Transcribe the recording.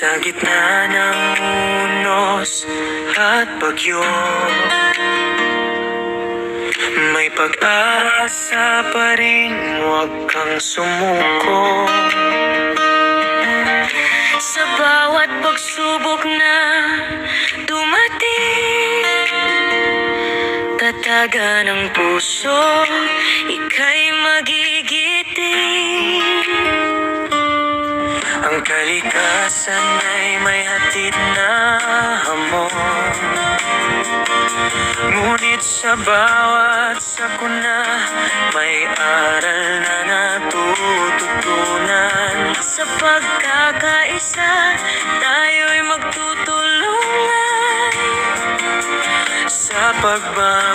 Sa gitna ng unos at bagyo, may pag-asa pa rin, huwag kang sumuko. Sa bawat pagsubok na dumating, tataga ng puso, ika'y magigiting. Ang kalikasan ay may hatid na hamon, ngunit sa bawat sakuna may aral na natututunan. Sa pagkakaisa tayo'y magtutulungan, sa pagbabago